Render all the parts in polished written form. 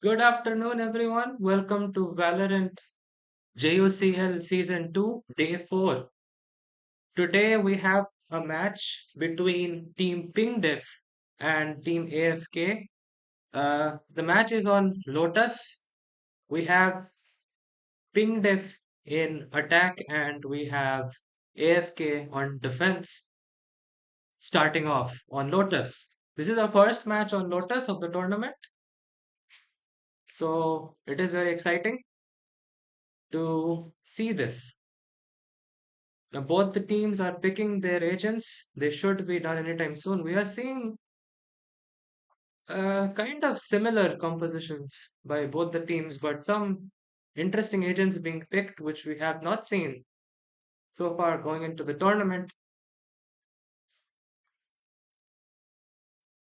Good afternoon, everyone. Welcome to Valorant JUCL Season 2, Day 4. Today we have a match between Team PingDef and Team AFK. The match is on Lotus. We have PingDef in attack and we have AFK on defense starting off on Lotus. This is our first match on Lotus of the tournament, so it is very exciting to see this. Now, both the teams are picking their agents. They should be done anytime soon. We are seeing kind of similar compositions by both the teams, but some interesting agents being picked, which we have not seen so far going into the tournament.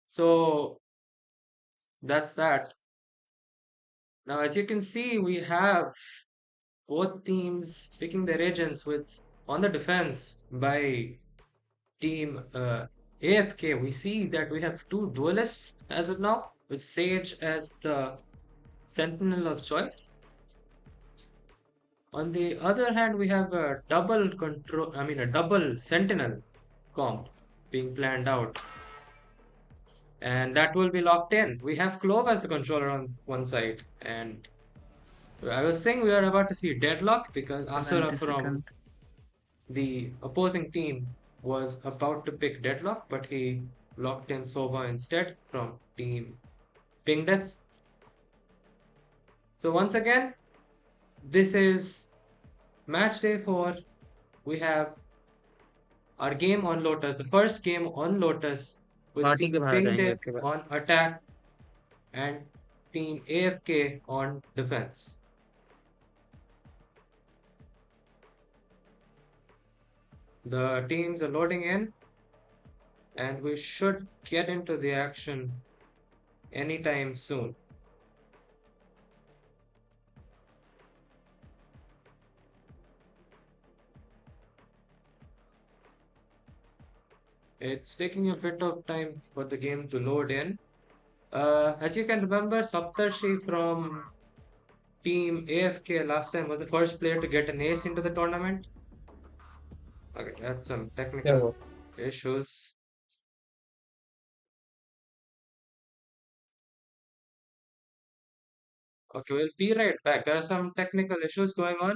So that's that. Now, as you can see, we have both teams picking their agents with on the defense by team AFK, we see that we have two duelists as of now, with Sage as the sentinel of choice. On the other hand, we have a a double sentinel comp being planned out, and that will be locked in. We have Clove as the controller on one side, and I was saying we are about to see deadlock because Asura 20 from second. the opposing team was about to pick Deadlock, but he locked in Sova instead from team Ping Death. So once again, this is match day 4. We have our game on Lotus, the first game on Lotus with party के team बाहर Ping जाएंगे Death इसके बाद. on attack and team AFK on defense. The teams are loading in, and we should get into the action anytime soon. It's taking a bit of time for the game to load in. As you can remember, Saptarshi from Team AFK last time was the first player to get an ace into the tournament. Okay, that's some क्या technical हुआ? issues. Okay, we'll be right back. There are some technical issues going on.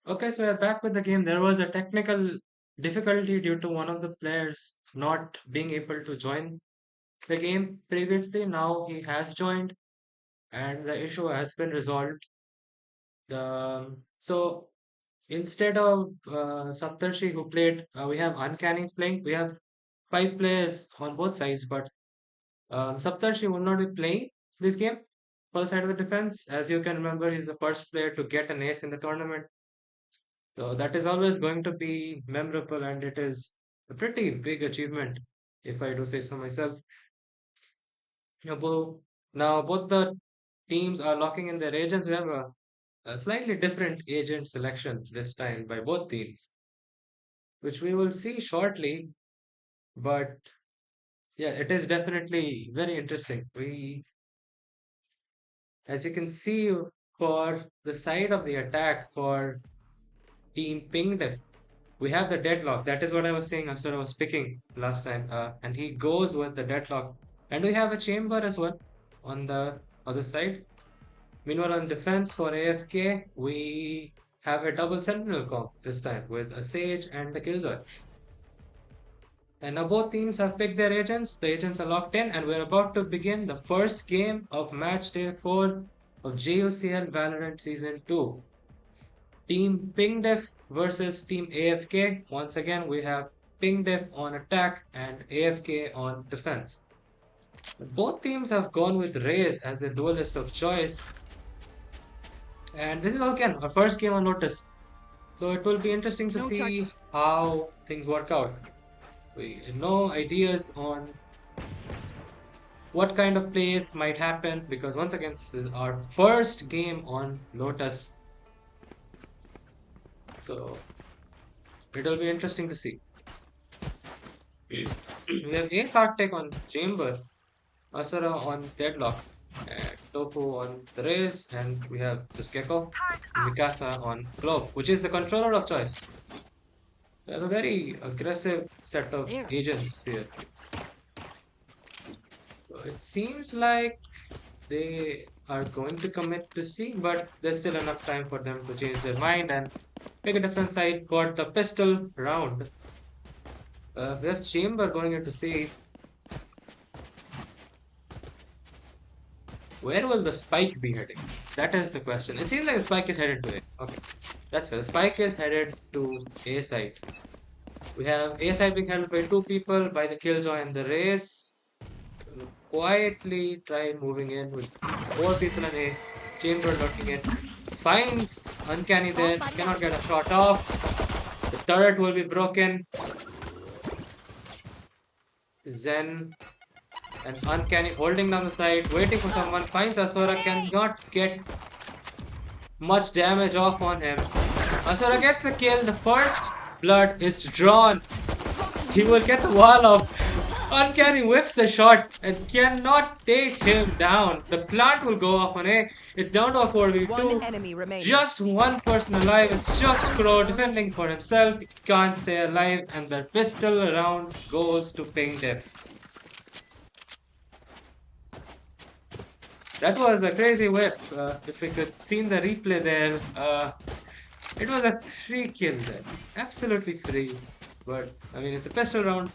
Okay, so we're back with the game. There was a technical difficulty due to one of the players not being able to join the game previously. Now he has joined, and the issue has been resolved. So instead of Saptarshi who played, we have Uncanny playing. We have five players on both sides, but Saptarshi will not be playing this game for the side of the defense. As you can remember, he's the first player to get an ace in the tournament. So that is always going to be memorable, and it is a pretty big achievement, if I do say so myself. Now both the teams are locking in their agents. We have a slightly different agent selection this time by both teams, which we will see shortly. But yeah, it is definitely very interesting. As you can see, for the side of the attack for Team Ping Def, we have the deadlock. That is what I was saying. Asura was picking last time, and he goes with the deadlock. And we have a chamber as well on the other side. Meanwhile, on defense for AFK, we have a double sentinel comp this time with a Sage and a Killjoy. And now both teams have picked their agents. The agents are locked in, and we're about to begin the first game of match day 4 of JUCL Valorant Season 2. Team PingDef versus Team AFK. Once again, we have PingDef on attack and AFK on defense. Both teams have gone with Raze as the duelist of choice. And this is again our first game on Lotus. So it will be interesting to see how things work out. We have no ideas on what kind of plays might happen because once again, this is our first game on Lotus. So it'll be interesting to see. We have Ace Arctic on Chamber, Asura on Deadlock, and Tofu on the Race, and we have this Gecko, and Mikasa on Clove, which is the controller of choice. We have a very aggressive set of agents here. So it seems like they are going to commit to C, but there's still enough time for them to change their mind and pick a different side for the pistol round. We have Chamber going into C. Where will the spike be heading? That is the question. It seems like the spike is headed to A. Okay, that's where the spike is headed to A side. We have A side being held by two people by the Killjoy and the Race. Quietly try moving in with four people in A. Chamber lurking in. Finds Uncanny there. Cannot get a shot off. The turret will be broken. Zen and Uncanny holding down the side, waiting for someone. Finds Asura. Cannot get much damage off on him. Asura gets the kill. The first blood is drawn. He will get the wall up. Uncanny whips the shot and cannot take him down. The plant will go off on A. It's down to a 4v2. Just one person alive. It's just Crow defending for himself. He can't stay alive, and the pistol round goes to Ping Def. That was a crazy whip. If we could seen the replay there, it was a free kill there. Absolutely free. But I mean, it's a pistol round.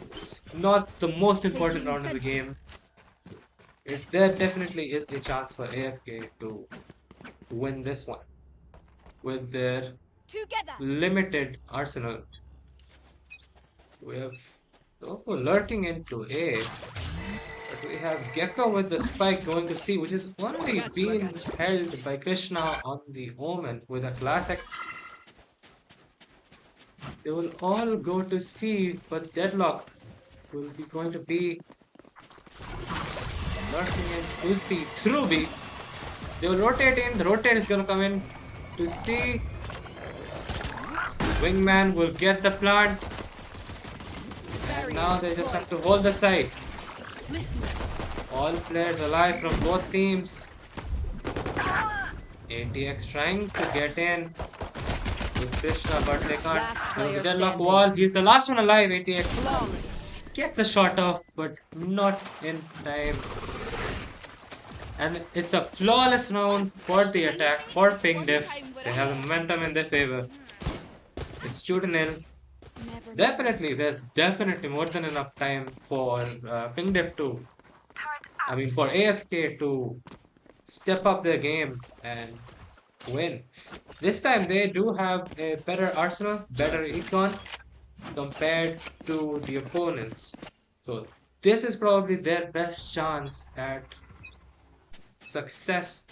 It's not the most important round in the game. So there definitely is a chance for AFK to win this one with their limited arsenal. We have Tofu lurking into A. But we have Gecko with the spike going to C, which is only being held by Krishna on the Omen with a classic. They will all go to C, but Deadlock will be going to be lurking into C through B. They will rotate in, the rotate is going to come in to C. Wingman will get the plant. And now they just have to hold the side. All players alive from both teams. ATX trying to get in with Krishna, but they can't. The deadlock wall. He's the last one alive. ATX gets a shot off, but not in time. And it's a flawless round for the attack for Ping Def. They have the momentum in their favor. It's 2-0. Definitely, there's definitely more than enough time for Ping Def for AFK to step up their game and win. This time they do have a better arsenal, better econ compared to the opponents. So this is probably their best chance at success.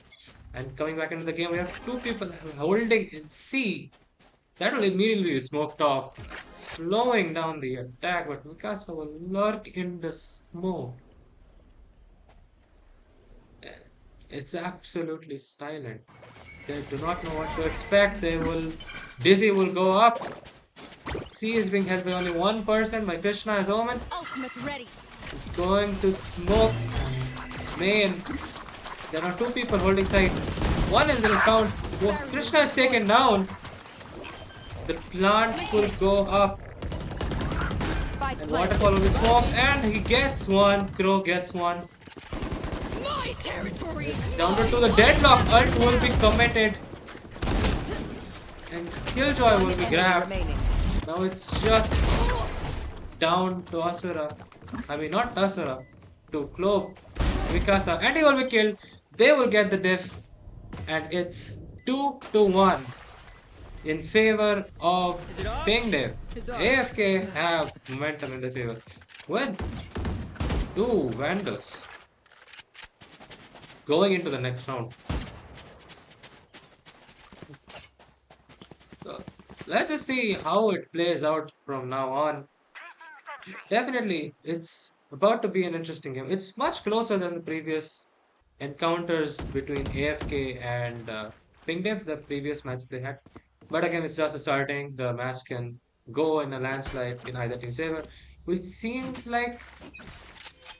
And coming back into the game, we have two people holding in C. That will immediately be smoked off, slowing down the attack, but Mikasa will lurk in the smoke. It's absolutely silent. They do not know what to expect. Dizzy will go up. C is being held by only one person, by Krishna as Omen. He's going to smoke main. There are two people holding side. One is down. Krishna is taken down. The plant will go up. And waterfall will be smoked. And he gets one. Crow gets one. It's down to the deadlock. Ult will be committed. And Killjoy will be grabbed. Now it's just down to Asura. Not Asura. To Clove. Mikasa. And he will be killed. They will get the diff. And it's 2-1 in favor of Ping Def. AFK have momentum in their favor with two Vandals going into the next round. So, let's just see how it plays out from now on. Definitely, it's about to be an interesting game. It's much closer than the previous encounters between AFK and Ping Def, the previous matches they had. But again, it's just starting. The match can go in a landslide in either team's favor, which seems like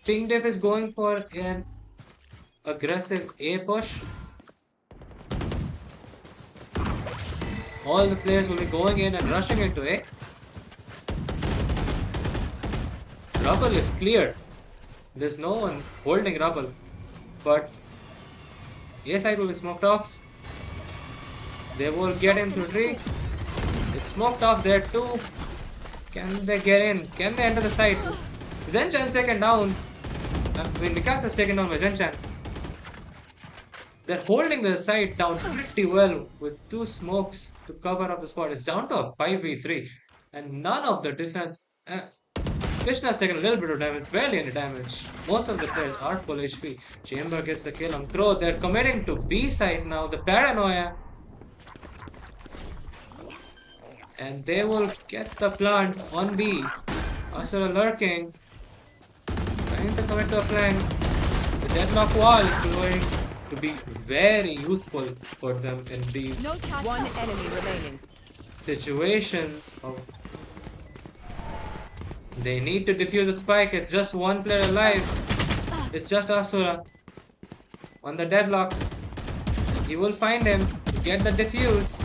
Ping Def is going for an aggressive A push. All the players will be going in and rushing into A. Rubble is clear. There's no one holding Rubble, but A side will be smoked off. They will get in through tree. It's smoked off there too. Can they get in? Can they enter the site? Zenchan's taken down. Mikasa is taken down by Zenchan. They're holding the site down pretty well with two smokes to cover up the spot. It's down to a 5v3, and none of the defense. Krishna's taken a little bit of damage, barely any damage. Most of the players are full HP. Chamber gets the kill on Crow. They're committing to B side now. The paranoia. And they will get the plant on B. Asura lurking. Trying to commit to a flank. The deadlock wall is going to be very useful for them in these One enemy remaining. situations of they need to defuse a spike. It's just one player alive. It's just Asura on the deadlock. He will find him, get the defuse,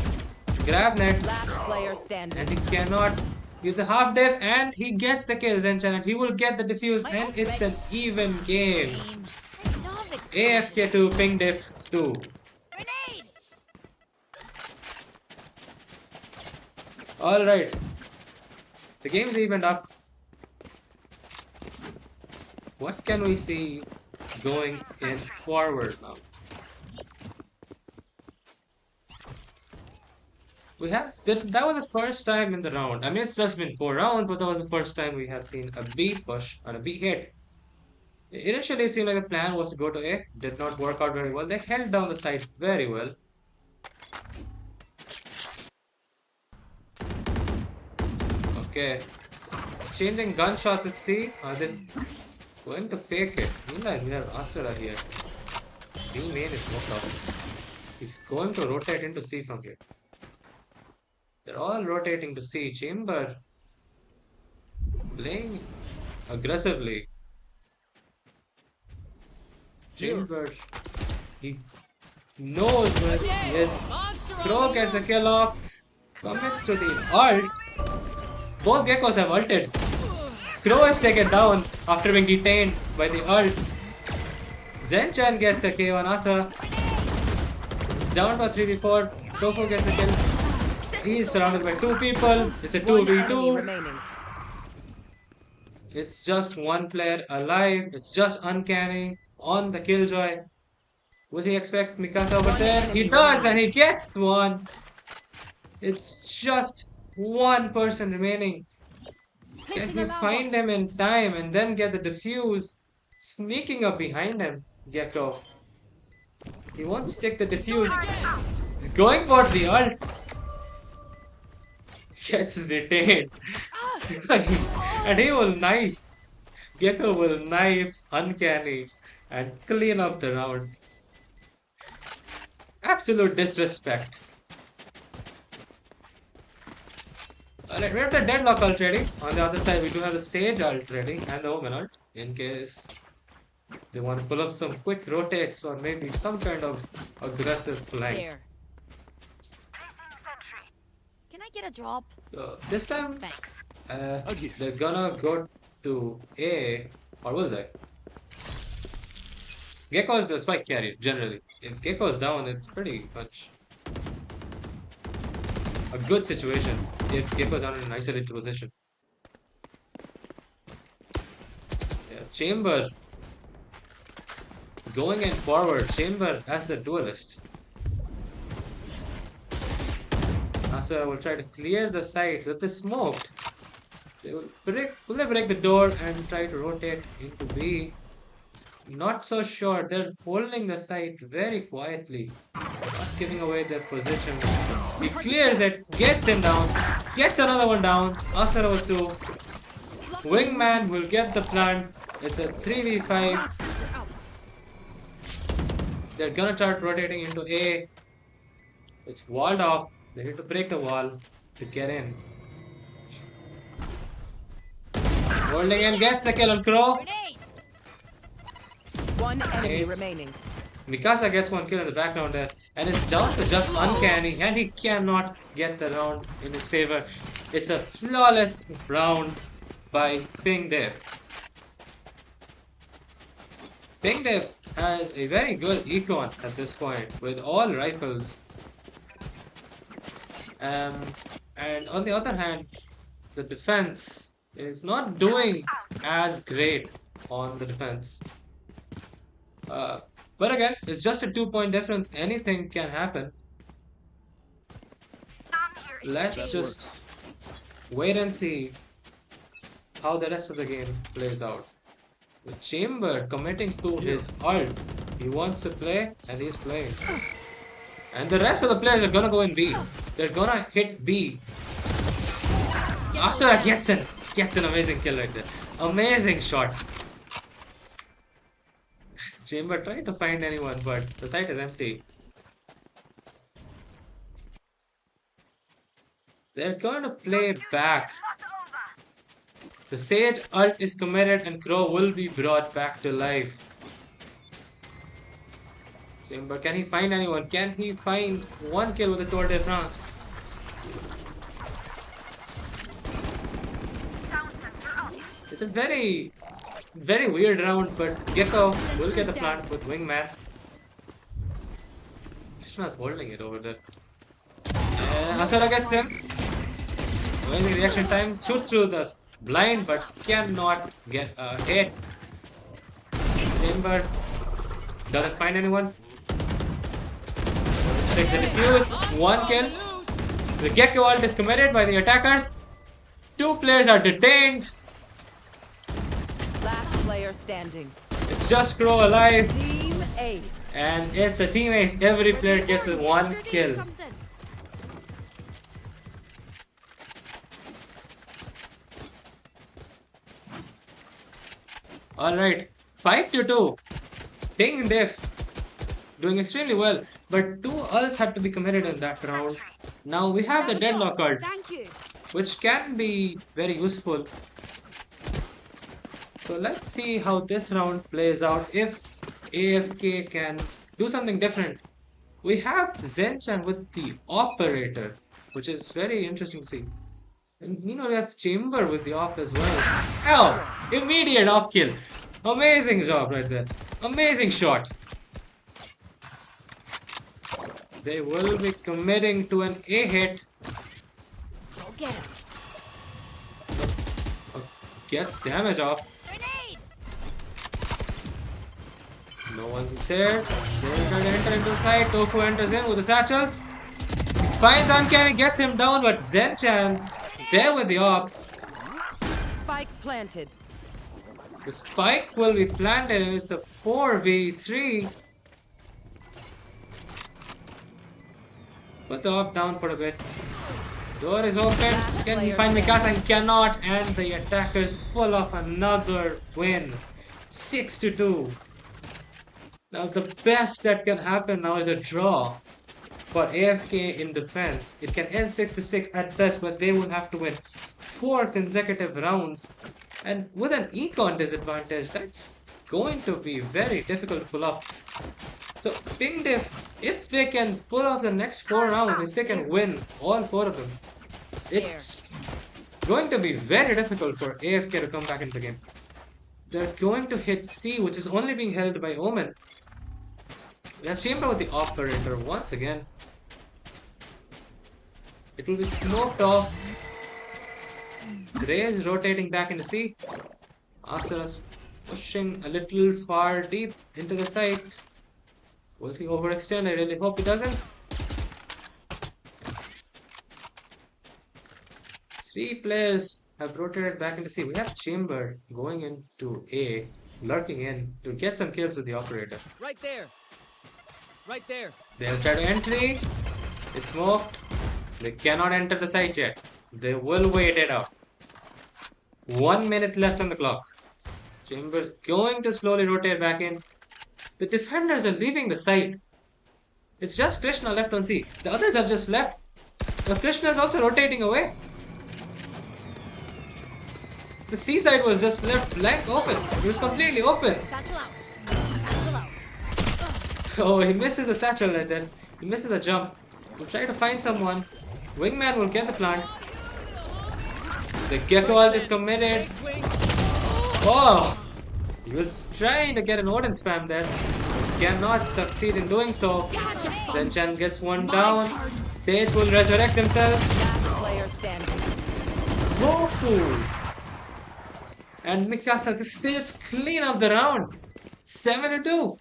grab net, Last player standing. and he cannot use the half def, and he gets the kill, Zenchan, and he will get the defuse, and it's an even game. AFK 2, ping def 2. Alright. The game's evened up. What can we see going in forward now? We have that was the first time in the round. I mean, it's just been 4 rounds, but that was the first time we have seen a B push and a B hit. Initially, it seemed like the plan was to go to A. Did not work out very well. They held down the site very well. Okay. Exchanging gunshots at C. Are they going to fake it? Meanwhile, we have Asura here. B main is smoked out. He's going to rotate into C from here. They're all rotating to C. Chamber playing aggressively. Chamber, he knows where he is. Crow gets a kill off. Commits to the ult. Both geckos have ulted. Crow is taken down after being detained by the ult. Zenchan gets a KO on Asa. It's down to a 3v4. Tofu gets a kill. He's surrounded by 2 people. It's a 2v2. It's just one player alive. It's just uncanny on the killjoy. Will he expect Mikasa over there? He does, and he gets one. It's just one person remaining. Can he find him in time and then get the defuse? Sneaking up behind him, Gecko. He won't stick the defuse. He's going for the ult. Gets detained. And he will knife. Gecko will knife Uncanny and clean up the round. Absolute disrespect. Alright, we have the deadlock ult ready. On the other side, we do have the Sage ult ready and the Omen ult in case they want to pull up some quick rotates or maybe some kind of aggressive flank. There. Can I get a drop? This time, Thanks. they're gonna go to A, or will they? Gecko is the spike carrier, generally. If Gecko is down, it's pretty much a good situation if Gecko is down in an isolated position. Yeah, Chamber going in forward. Chamber as the duelist. Asa will try to clear the site with the smoke. They will break the door and try to rotate into B. Not so sure. They're holding the site very quietly, not giving away their position. He clears it, gets him down, gets another one down. Asa over 2. Wingman will get the plant. It's a 3v5. They're gonna start rotating into A. It's walled off. They need to break the wall to get in. Holding in, gets the kill on Crow. One enemy remaining. Mikasa gets one kill in the background there, and it's down to just Uncanny, and he cannot get the round in his favor. It's a flawless round by Ping Dev. Ping Dev has a very good econ at this point with all rifles. And on the other hand, the defense is not doing as great on the defense. But again, it's just a 2 point difference. Anything can happen. Let's That just works. wait and see how the rest of the game plays out. The Chamber committing to Here. his ult. He wants to play and he's playing. And the rest of the players are gonna go in B. They're gonna hit B. Asura gets an amazing kill right there. Amazing shot. Chamber trying to find anyone, but the site is empty. They're gonna play back. The Sage ult is committed and Crow will be brought back to life. Chamber, can he find anyone? Can he find one kill with the Tour de France? It's a very, very weird round, but Gecko will get the plant with Wingman. Krishna's holding it over there. And Asura gets him. Amazing reaction time. Shoots through the blind, but cannot get a hit. Chamber doesn't find anyone. Takes the defuse. One kill. The Gecko ult is committed by the attackers. Two players are detained. Last player standing. It's just Crow alive. Team Ace. And it's a team ace. Every player gets a one kill. Alright. 5-2. Ting Diff doing extremely well. But two ults had to be committed in that round. Now we have the deadlock ult, Thank you. which can be very useful. So let's see how this round plays out if AFK can do something different. We have Zenchan with the operator, which is very interesting to see. And we have Chamber with the op as well. Oh! Immediate op kill. Amazing job right there. Amazing shot. They will be committing to an A hit. Go get him. Gets damage off. No one's upstairs. They're going to enter into the site. Tofu enters in with the satchels. Finds Uncanny, gets him down, but Zenchan there with the op. Spike planted. The spike will be planted and it's a 4v3. Put the op down for a bit. Door is open. Can he find Mikasa? And cannot. And the attackers pull off another win. 6-2. Now the best that can happen now is a draw for AFK in defense. It can end 6-6 at best, but they will have to win 4 consecutive rounds. And with an econ disadvantage, that's going to be very difficult to pull off. So Ping Diff, if they can pull off the next 4 rounds, if they can win all 4 of them, it's going to be very difficult for AFK to come back into the game. They're going to hit C, which is only being held by Omen. We have Chamber with the operator once again. It will be smoked off. Grey is rotating back into C. Asura's pushing a little far deep into the site. Will he overextend? I really hope he doesn't. 3 players have rotated back into C. We have Chamber going into A, lurking in to get some kills with the operator. Right there. Right there. They'll try to entry. It's smoked. They cannot enter the site yet. They will wait it out. 1 minute left on the clock. Chamber's going to slowly rotate back in. The defenders are leaving the site. It's just Krishna left on C. The others have just left. Now Krishna is also rotating away. The C side was just left blank open. It was completely open. Oh, he misses the satchel right there. He misses the jump. He'll try to find someone. Wingman will get the plant. The Gecko ult is committed. Oh! He was trying to get an Odin spam there. Cannot succeed in doing so. Zenchan gets one down. Sage will resurrect themselves. Tofu! And Mikasa, they just clean up the round. 7-2.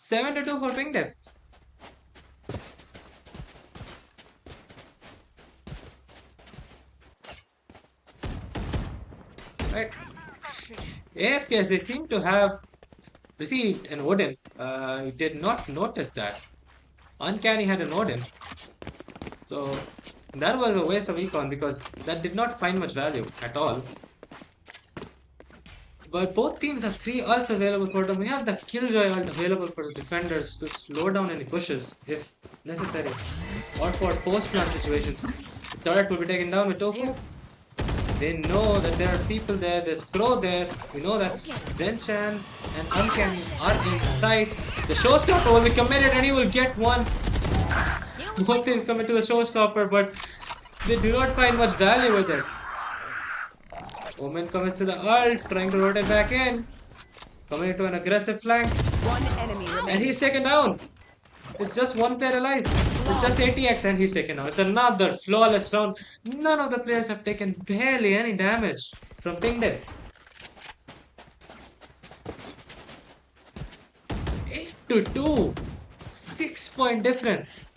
7-2 for Ping Dev. Right. AFKs, they seem to have received an Odin. I did not notice that. Uncanny had an Odin. So that was a waste of econ because that did not find much value at all. But both teams have 3 ults available for them. We have the Killjoy ult available for the defenders to slow down any pushes if necessary. Or for post-plant situations. The turret will be taken down with Tofu. They know that there are people there, there's Pro there. We know that Zenchan and Uncanny are in sight. The showstopper will be committed and he will get one. Both teams commit to the showstopper, but they do not find much value with it. Omen commits to the ult, trying to rotate back in. Coming into an aggressive flank. One enemy remaining. And he's taken down. It's just one player alive. It's just ATX and he's taken down. It's another flawless round. None of the players have taken barely any damage from Ping Dev. 8-2. 6-point difference.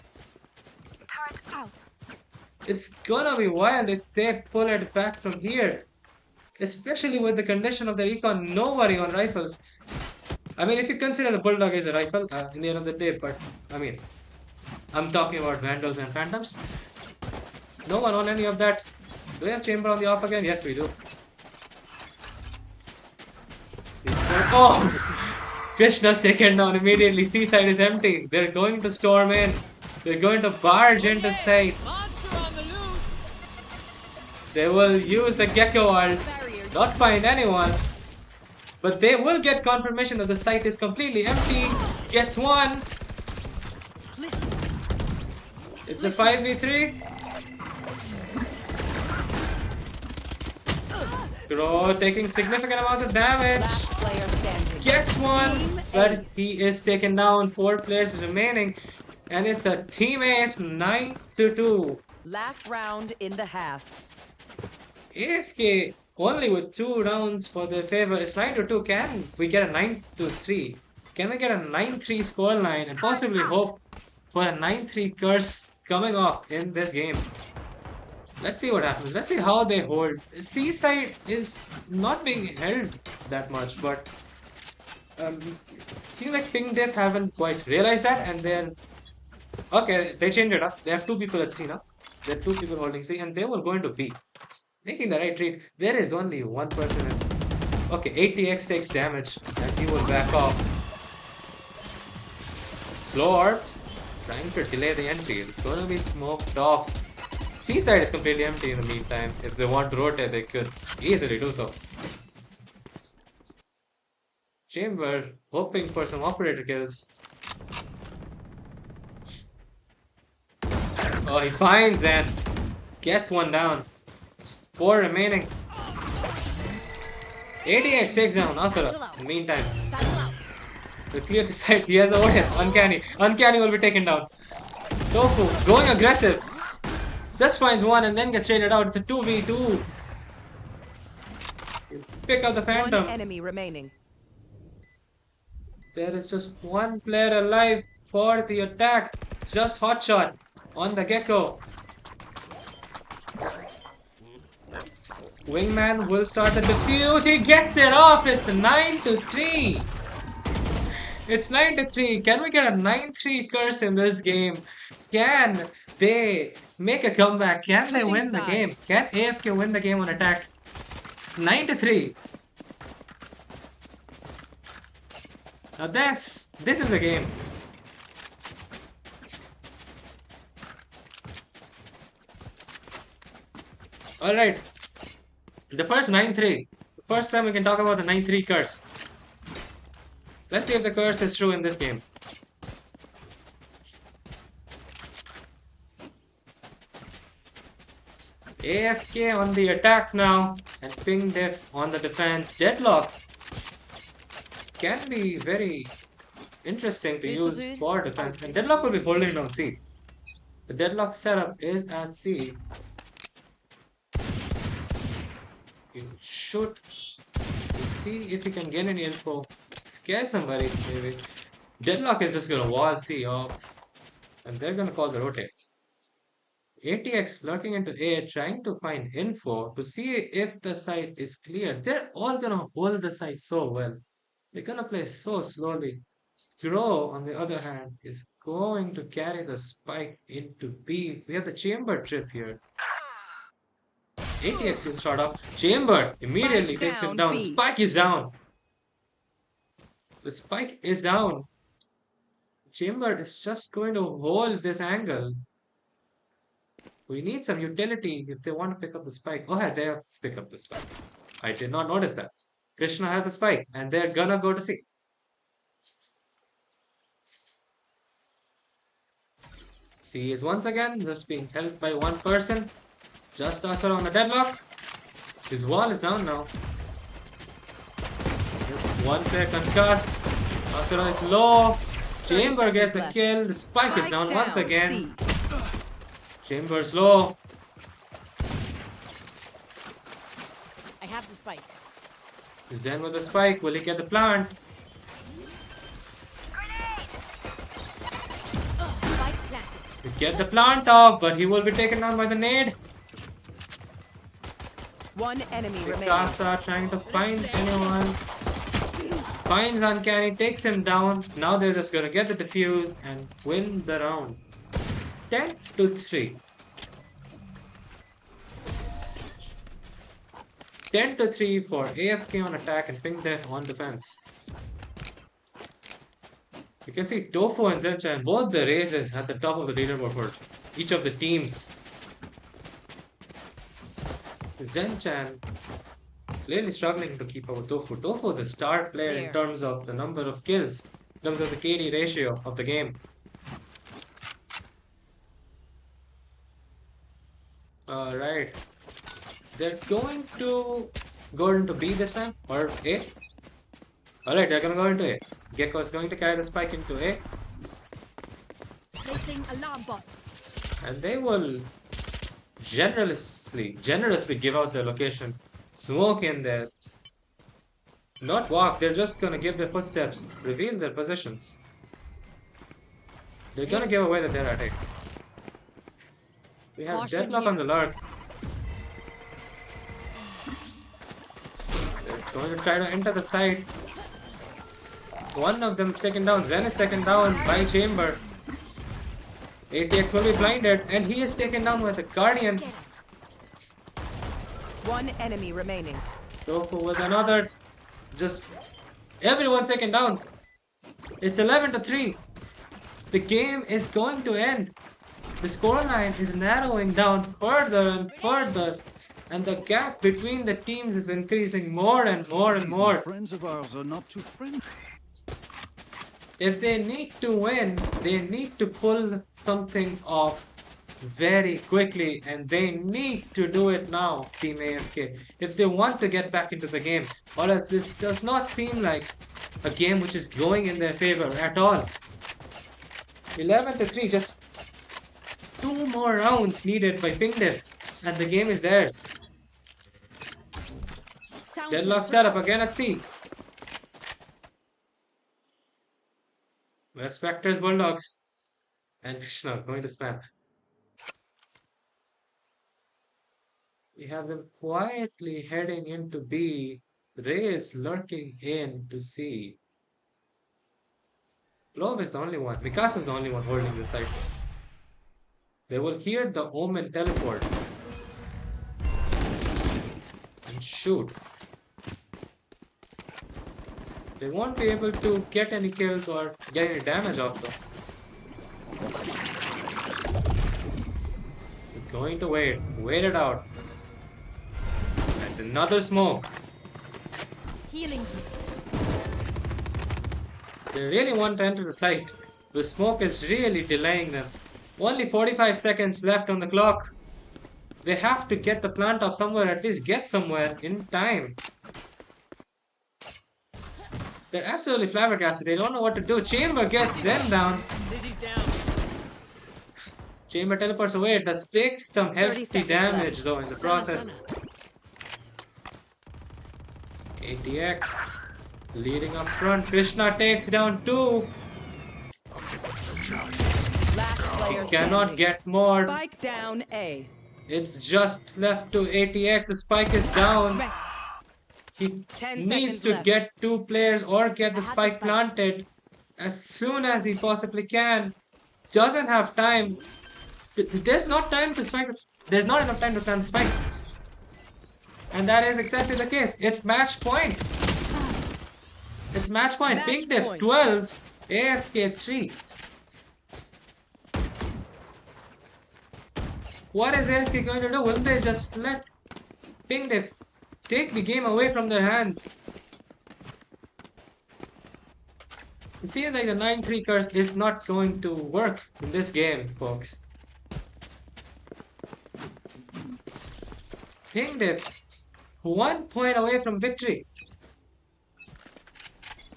It's gonna be wild if they pull it back from here. Especially with the condition of the econ, no worry on rifles. I mean, if you consider the Bulldog is a rifle in the end of the day, but I mean, I'm talking about Vandals and Phantoms. No one on any of that. Do we have Chamber on the off again? Yes, we do. Oh! Krishna's taken down immediately. Seaside is empty. They're going to storm in. They're going to barge into sight. They will use the Gecko ult. Not find anyone. But they will get confirmation that the site is completely empty. Gets one. It's a 5v3. Crow taking significant amounts of damage. Gets one. But he is taken down. 4 players remaining. And it's a team ace 9-2. Last round in the half. AFK only with 2 rounds for their favor. It's 9-2. Can we get a 9-3? Can we get a 9-3 scoreline and possibly hope for a 9-3 curse coming off in this game? Let's see what happens. Let's see how they hold. Seaside is not being held that much, but seems like Ping Dev haven't quite realized that, and then okay, they changed it up. They have 2 people at C now. There are 2 people holding C, and they were going to B. Making the right read. There is only 1 person in. Okay, ATX takes damage, and he will back off. Slow art, trying to delay the entry. It's gonna be smoked off. Seaside is completely empty in the meantime. If they want to rotate, they could easily do so. Chamber hoping for some operator kills. Oh, he finds and gets one down. 4 remaining. ADX takes down Asura. In the meantime, to clear the site, he has the Odin. Uncanny. Uncanny will be taken down. Tofu going aggressive. Just finds one and then gets traded out. It's a 2v2. Pick up the Phantom. One enemy remaining. There is just 1 player alive for the attack. Just hotshot on the Gecko. Wingman will start the defuse. He gets it off. It's 9-3. It's 9-3. Can we get a 9-3 curse in this game? Can they make a comeback? Can they win the game? Can AFK win the game on attack? 9-3. Now this is a game. Alright. The first 9-3. The first time we can talk about a 9-3 curse. Let's see if the curse is true in this game. AFK on the attack now. And Ping Dev on the defense. Deadlock can be very interesting to use for defense. And Deadlock will be holding down C. The Deadlock setup is at C. You should see if you can get any info. Scare somebody, maybe. Deadlock is just gonna wall C off, and they're gonna call the rotate. ATX lurking into A, trying to find info to see if the site is clear. They're all gonna hold the site so well. They're gonna play so slowly. Crow, on the other hand, is going to carry the spike into B. We have the chamber trip here. ATX will start off. Chamber immediately Spike takes him down down. B. Spike is down. The spike is down. Chamber is just going to hold this angle. We need some utility if they want to pick up the spike. Oh, yeah, they have to pick up the spike. I did not notice that. Krishna has the spike, and they're gonna go to C. C is once again just being held by one person. Just Asura on the deadlock. His wall is down now. Just one player concussed. Asura is low. Chamber gets the kill. The spike is down once again. C. Chamber's low. I have the spike. Zen with the spike. Will he get the plant? Spike planted. We get the plant off, but he will be taken down by the nade. One enemy remaining. Mikasa trying to find anyone. Finds Uncanny, takes him down. Now they're just gonna get the defuse and win the round. 10-3. 10-3 for AFK on attack and Pink Death on defense. You can see Tofu and Zenchan, both the races at the top of the leaderboard for each of the teams. Zenchan clearly struggling to keep up with Tofu. Tofu, the star player in terms of the number of kills, in terms of the KD ratio of the game. Alright. They're going to go into B this time, or A. Alright, they're gonna go into A. Gecko is going to carry the spike into A. Placing alarm bot. And they will generously give out their location. Smoke in there. Not walk, they're just gonna give their footsteps, reveal their positions. They're gonna give away that they're at A. We have Caution Deadlock here. on the lurk. They're going to try to enter the site. One of them is taken down. Zen is taken down by Chamber. ATX will be blinded, and he is taken down with a Guardian. One enemy remaining. Tofu with another. Just everyone's taken down. It's 11-3. The game is going to end. The scoreline is narrowing down further and further, and the gap between the teams is increasing more and more and more. Friends of ours are not too friendly. If they need to win, they need to pull something off very quickly, and they need to do it now, Team AFK, if they want to get back into the game, or else this does not seem like a game which is going in their favor at all. 11-3, just 2 more rounds needed by Pingdev, and the game is theirs. Deadlock setup again at C. Where Spectres, Bulldogs, and Krishna going to spam. We have them quietly heading into B. Ray is lurking in to C. Love is the only one. Mikasa is the only one holding the site. They will hear the Omen teleport and shoot. They won't be able to get any kills or get any damage off them. They're going to wait it out. And another smoke. Healing. They really want to enter the site. The smoke is really delaying them. Only 45 seconds left on the clock. They have to get the plant off somewhere, at least get somewhere in time. They're absolutely flabbergasted. They don't know what to do. Chamber gets Zen down. Chamber teleports away. It does take some hefty damage though in the process. ATX leading up front. Krishna takes down 2. cannot standing. get more. Spike down A. It's just left to ATX. The spike is down. Rest. He 10 needs seconds to left. get two players or get I the have the spike spike. planted as soon as he possibly can. Doesn't have time. There's not time to spike. There's not enough time to plant the spike. And that is exactly the case. It's match point. It's match point. Match Pink diff point. 12, AFK 3. What is AFK going to do? Will they just let Pink diff take the game away from their hands? It seems like the 9-3 curse is not going to work in this game, folks. Pink diff 1 point away from victory.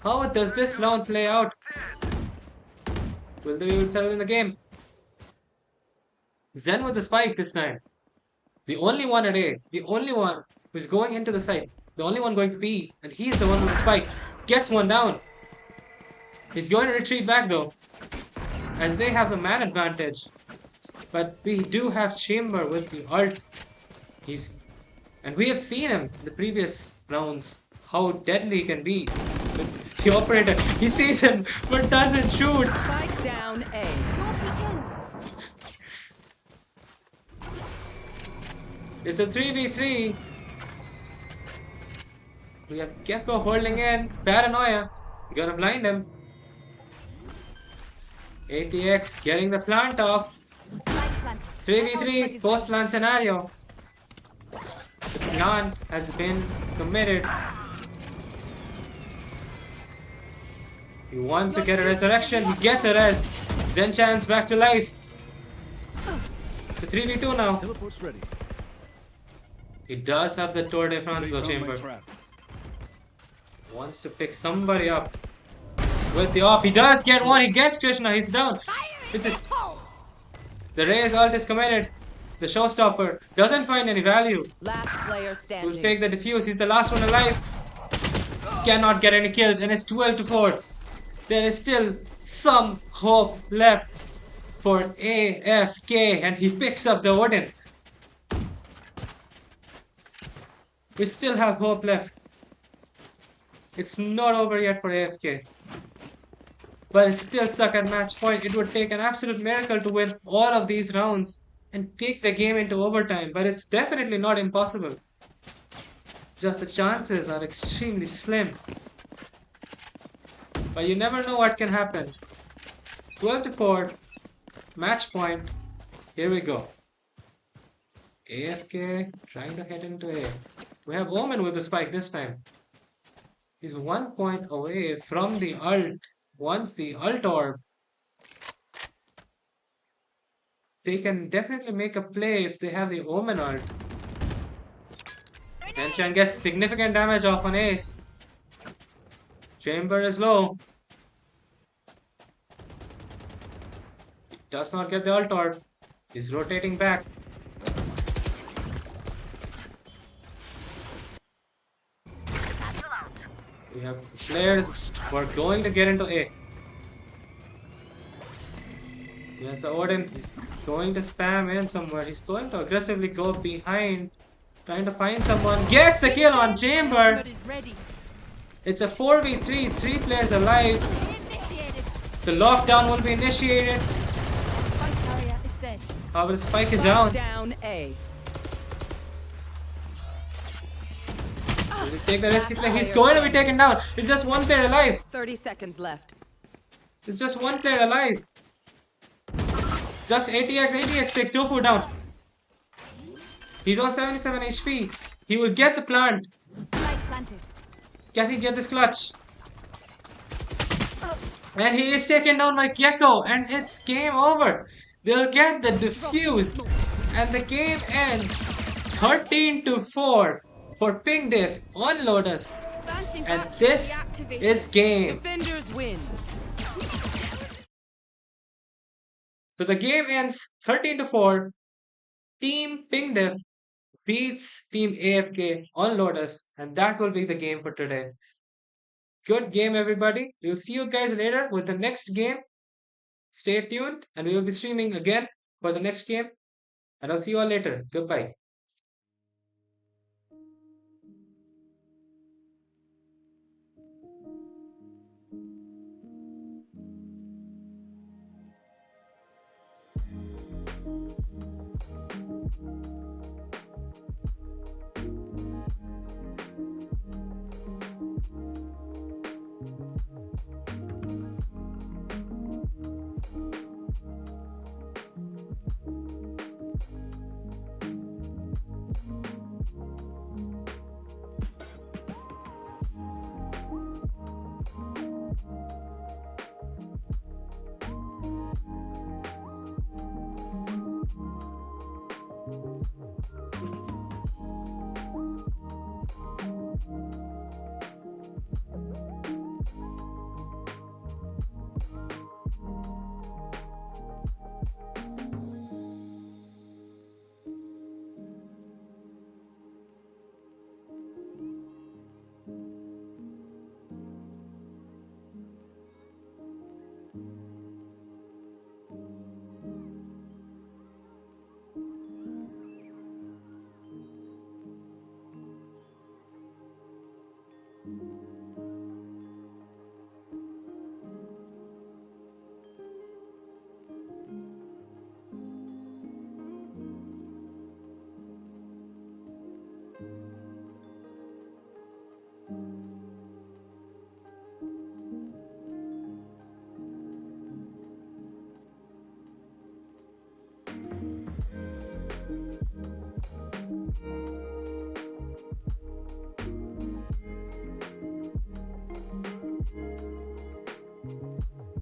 How does this round play out? Will they be able to settle in the game? Zen with the spike this time. The only one at A. The only one who's going into the site. The only one going to B. And he's the one with the spike. Gets one down. He's going to retreat back though, as they have the man advantage. But we do have Chamber with the ult. And we have seen him in the previous rounds, how deadly he can be. The operator, he sees him but doesn't shoot. Spike down A. No peeking. It's a 3v3. We have Gecko holding in. Paranoia. We're gonna blind him. ATX getting the plant off. Spike planted. 3v3 post plant scenario. The plant has been committed. He wants to get a resurrection. He gets a res. Zenchan's back to life. It's a 3v2 now. Teleport's ready. He does have the Tour de France They though, found my Chamber. trap. Wants to pick somebody up with the off. He does get one. He gets Krishna. He's down. Is it? The Ray's ult is committed. The showstopper doesn't find any value. Last player Will standing. fake the defuse. He's the last one alive. Cannot get any kills, and it's 12-4. There is still some hope left for AFK, and he picks up the Odin. We still have hope left. It's not over yet for AFK. But it's still stuck at match point. It would take an absolute miracle to win all of these rounds and take the game into overtime. But it's definitely not impossible. Just the chances are extremely slim. But you never know what can happen. 12-4. Match point. Here we go. AFK trying to head into A. We have Omen with the spike this time. He's 1 point away from the ult. Once the ult orb, they can definitely make a play if they have the Omen ult. Zenchan gets significant damage off on Ace. Chamber is low. He does not get the ult orb. He's rotating back. We have players who are going to get into A. Yes, the Odin is going to spam in somewhere. He's going to aggressively go behind, trying to find someone. Gets the kill on Chamber. Ultimate is ready. It's a 4v3, 3 players alive. Initiated. The lockdown will be initiated. Spike carrier is dead. However, the spike is Spike down. down A. Will he take the risky play? He's going to be taken down. It's just one player alive. 30 seconds left. It's just one player alive. Just ATX takes Jadavpur down. He's on 77 HP. He will get the plant. Spike planted. Can he get this clutch? And he is taken down by Gecko. And it's game over. They'll get the defuse. And the game ends 13-4 for Pink Diff on Lotus. Advancing And back. this Reactivated. is game. Defenders win. So the game ends 13-4. Team Pink Diff beats Team AFK on Lotus, and that will be the game for today. Good game, everybody. We'll see you guys later with the next game. Stay tuned, and we will be streaming again for the next game. And I'll see you all later. Goodbye.